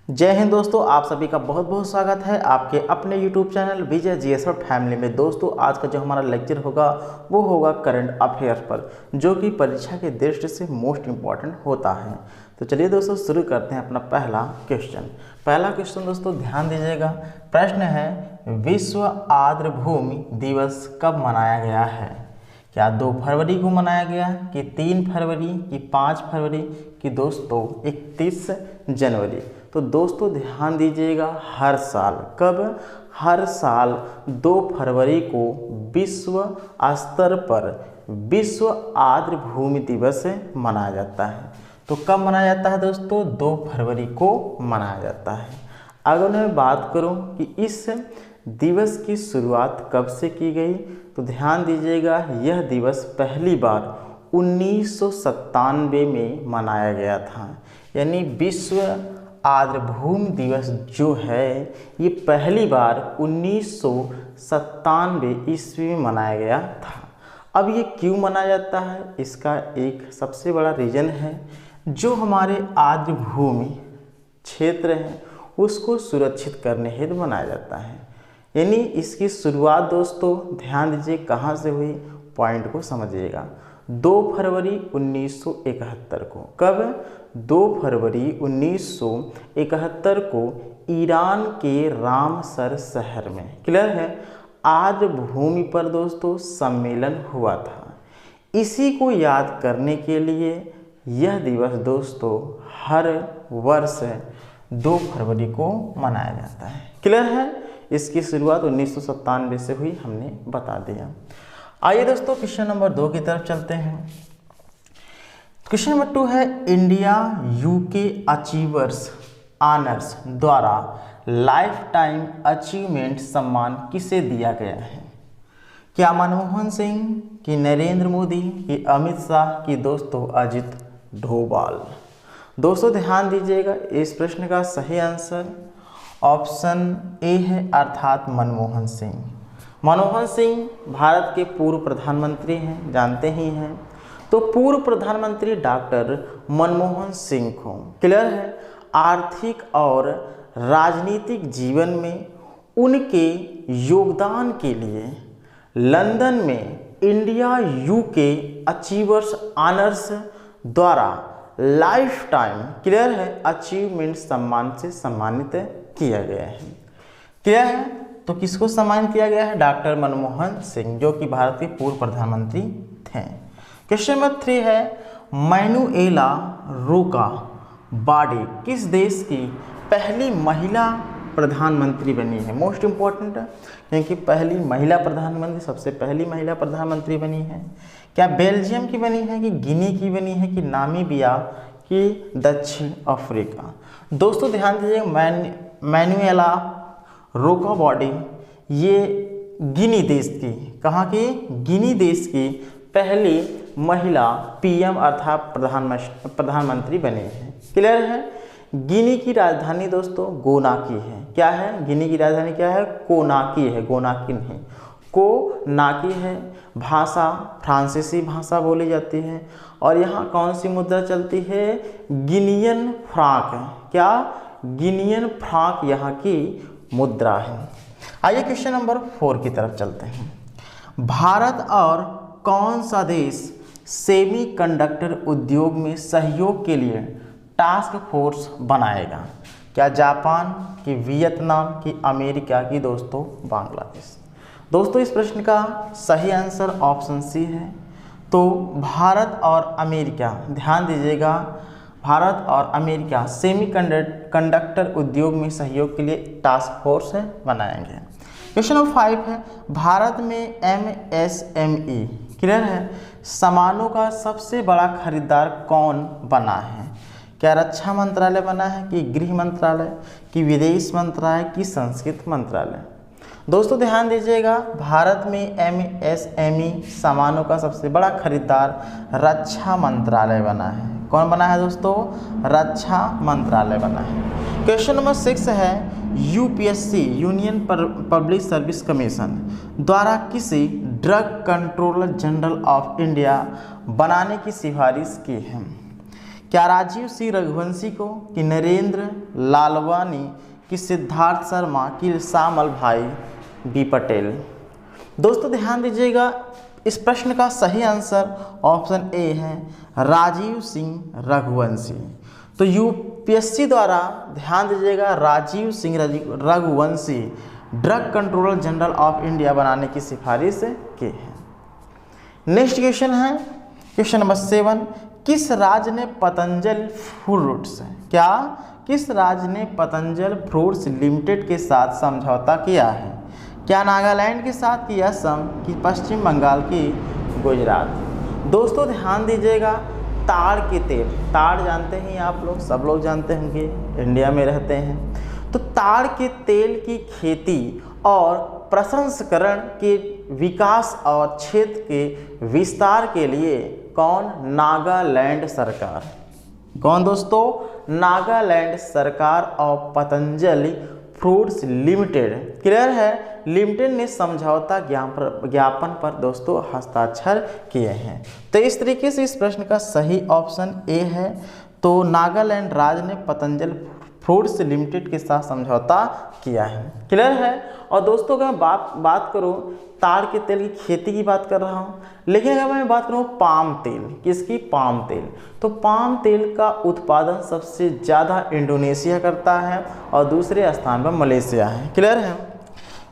जय हिंद दोस्तों, आप सभी का बहुत बहुत स्वागत है आपके अपने YouTube चैनल विजय जीएस और फैमिली में। दोस्तों आज का जो हमारा लेक्चर होगा वो होगा करंट अफेयर्स पर, जो कि परीक्षा के दृष्टि से मोस्ट इम्पॉर्टेंट होता है। तो चलिए दोस्तों शुरू करते हैं अपना पहला क्वेश्चन दोस्तों ध्यान दीजिएगा। प्रश्न है, विश्व आर्द्र भूमि दिवस कब मनाया गया है? क्या 2 फरवरी को मनाया गया, कि 3 फरवरी, कि 5 फरवरी, कि दोस्तों 31 जनवरी? तो दोस्तों ध्यान दीजिएगा, हर साल कब? हर साल 2 फरवरी को विश्व स्तर पर विश्व आर्द्र भूमि दिवस मनाया जाता है। तो कब मनाया जाता है दोस्तों? 2 फरवरी को मनाया जाता है। अगर मैं बात करूं कि इस दिवस की शुरुआत कब से की गई, तो ध्यान दीजिएगा, यह दिवस पहली बार 1997 में मनाया गया था। यानी विश्व आर्द्र भूमि दिवस जो है ये पहली बार 1997 ईस्वी में मनाया गया था। अब ये क्यों मनाया जाता है, इसका एक सबसे बड़ा रीज़न है, जो हमारे आर्द्र भूमि क्षेत्र हैं उसको सुरक्षित करने हेतु मनाया जाता है। यानी इसकी शुरुआत दोस्तों ध्यान दीजिए कहाँ से हुई, पॉइंट को समझिएगा। 2 फरवरी 1971 को। कब? 2 फरवरी 1971 को ईरान के रामसर शहर में, क्लियर है, आर्द्र भूमि पर दोस्तों सम्मेलन हुआ था। इसी को याद करने के लिए यह दिवस दोस्तों हर वर्ष 2 फरवरी को मनाया जाता है। क्लियर है? इसकी शुरुआत 1997 से हुई, हमने बता दिया। आइए दोस्तों क्वेश्चन नंबर 2 की तरफ चलते हैं। क्वेश्चन नंबर 2 है, इंडिया यूके अचीवर्स ऑनर्स द्वारा लाइफ टाइम अचीवमेंट सम्मान किसे दिया गया है? क्या मनमोहन सिंह, कि नरेंद्र मोदी, कि अमित शाह, कि दोस्तों अजित डोभाल? दोस्तों ध्यान दीजिएगा, इस प्रश्न का सही आंसर ऑप्शन ए है, अर्थात मनमोहन सिंह। मनमोहन सिंह भारत के पूर्व प्रधानमंत्री हैं, जानते ही हैं। तो पूर्व प्रधानमंत्री डॉक्टर मनमोहन सिंह को, क्लियर है, आर्थिक और राजनीतिक जीवन में उनके योगदान के लिए लंदन में इंडिया यूके अचीवर्स ऑनर्स द्वारा लाइफ टाइम, क्लियर है, अचीवमेंट सम्मान से सम्मानित किया गया है। क्लियर है? तो किसको सम्मानित किया गया है? डॉक्टर मनमोहन सिंह, जो कि भारत के पूर्व प्रधानमंत्री थे। क्वेश्चन नंबर 3 है, मैनुएला रोका बाडे किस देश की पहली महिला प्रधानमंत्री बनी है? मोस्ट इम्पॉर्टेंट है, क्योंकि पहली महिला प्रधानमंत्री, सबसे पहली महिला प्रधानमंत्री बनी है। क्या बेल्जियम की बनी है, कि गिनी की बनी है, कि नामीबिया, कि दक्षिण अफ्रीका? दोस्तों ध्यान दीजिए, मैनुएला रोका बाडे ये गिनी देश की, कहाँ की? गिनी देश की पहली महिला पीएम अर्थात प्रधानमंत्री बनी है। क्लियर है? गिनी की राजधानी दोस्तों गोनाकी है। क्या है? गिनी की राजधानी क्या है? कोनाकी है, गोनाकी नहीं, कोनाकी है। भाषा फ्रांसीसी भाषा बोली जाती है। और यहाँ कौन सी मुद्रा चलती है? Guinean franc. क्या? गिनियन फ्रांक यहाँ की मुद्रा है। आइए क्वेश्चन नंबर 4 की तरफ चलते हैं। भारत और कौन सा देश सेमीकंडक्टर उद्योग में सहयोग के लिए टास्क फोर्स बनाएगा? क्या जापान, कि वियतनाम, कि अमेरिका, की दोस्तों बांग्लादेश? दोस्तों इस प्रश्न का सही आंसर ऑप्शन सी है। तो भारत और अमेरिका, ध्यान दीजिएगा, भारत और अमेरिका सेमीकंडक्टर उद्योग में सहयोग के लिए टास्क फोर्स बनाएंगे। क्वेश्चन नंबर 5 है, भारत में MSME, क्लियर है, सामानों का सबसे बड़ा खरीदार कौन बना है? क्या रक्षा मंत्रालय बना है, कि गृह मंत्रालय, कि विदेश मंत्रालय, कि संस्कृति मंत्रालय? दोस्तों ध्यान दीजिएगा, भारत में MSME सामानों का सबसे बड़ा खरीदार रक्षा मंत्रालय बना है। कौन बना है दोस्तों? रक्षा मंत्रालय बना है। क्वेश्चन नंबर 6 है, UPSC union public service commission द्वारा किसी drug controller general of India बनाने की सिफारिश की है? क्या राजीव सिंह रघुवंशी को, कि नरेंद्र लालवानी, कि सिद्धार्थ शर्मा, कि श्यामल भाई बी पटेल। दोस्तों ध्यान दीजिएगा, इस प्रश्न का सही आंसर ऑप्शन ए है राजीव सिंह रघुवंशी। तो यूपीएससी द्वारा ध्यान दीजिएगा Rajiv Singh Raghuvanshi drug controller general of India बनाने की सिफारिश की है। नेक्स्ट क्वेश्चन है क्वेश्चन नंबर 7, किस राज्य ने पतंजलि फ्रूट्स, क्या किस राज्य ने पतंजलि फ्रूट्स लिमिटेड के साथ समझौता किया है? क्या नागालैंड के साथ, कि असम, कि पश्चिम बंगाल, की गुजरात। दोस्तों ध्यान दीजिएगा, ताड़ के तेल, ताड़ जानते हैं आप लोग, सब लोग जानते होंगे, इंडिया में रहते हैं। तो ताड़ के तेल की खेती और प्रसंस्करण के विकास और क्षेत्र के विस्तार के लिए कौन? नागालैंड सरकार। कौन दोस्तों? नागालैंड सरकार और पतंजलि फ्रूट्स लिमिटेड, क्लियर है, लिमिटेड ने समझौता ज्ञापन पर दोस्तों हस्ताक्षर किए हैं। तो इस तरीके से इस प्रश्न का सही ऑप्शन ए है। तो नागालैंड राज्य ने पतंजलि फ्रूट्स लिमिटेड के साथ समझौता किया है, क्लियर है। और दोस्तों अगर मैं बात करूँ, ताड़ के तेल की खेती की बात कर रहा हूँ, लेकिन अगर मैं बात करूँ पाम तेल, किसकी? पाम तेल। तो पाम तेल का उत्पादन सबसे ज़्यादा इंडोनेशिया करता है और दूसरे स्थान पर मलेशिया है, क्लियर है।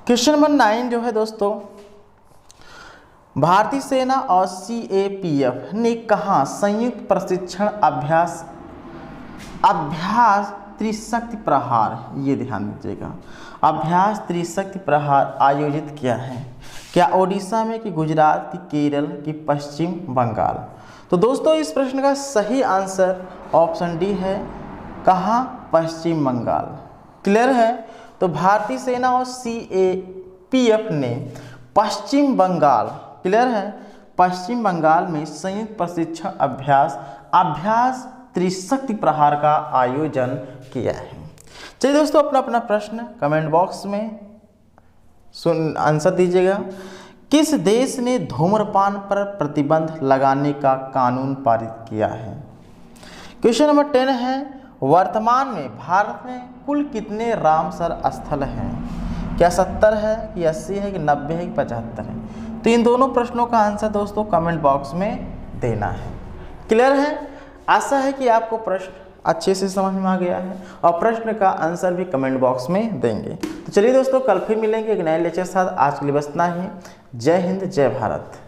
क्वेश्चन नंबर 9 जो है दोस्तों, भारतीय सेना और CAPF ने कहाँ संयुक्त प्रशिक्षण अभ्यास त्रिशक्ति प्रहार, ये ध्यान दीजिएगा, अभ्यास त्रिशक्ति प्रहार आयोजित किया है? क्या ओडिशा में, कि गुजरात, कि केरल, कि पश्चिम बंगाल। तो दोस्तों इस प्रश्न का सही आंसर ऑप्शन डी है, कहाँ? पश्चिम बंगाल, क्लियर है। तो भारतीय सेना और CAPF ने पश्चिम बंगाल, क्लियर है, पश्चिम बंगाल में संयुक्त प्रशिक्षण अभ्यास त्रिशक्ति प्रहार का आयोजन किया है। चलिए दोस्तों अपना अपना प्रश्न कमेंट बॉक्स में आंसर दीजिएगा। किस देश ने धूम्रपान पर प्रतिबंध लगाने का कानून पारित किया है? क्वेश्चन नंबर 10 है, वर्तमान में भारत में कुल कितने रामसर स्थल हैं? क्या 70 है, कि 80 है, कि 90 है, कि 75 है? तो इन दोनों प्रश्नों का आंसर दोस्तों कमेंट बॉक्स में देना है, क्लियर है। आशा है कि आपको प्रश्न अच्छे से समझ में आ गया है और प्रश्न का आंसर भी कमेंट बॉक्स में देंगे। तो चलिए दोस्तों कल फिर मिलेंगे एक नए लेक्चर के साथ। आज के लिए बस इतना ही। जय हिंद, जय भारत।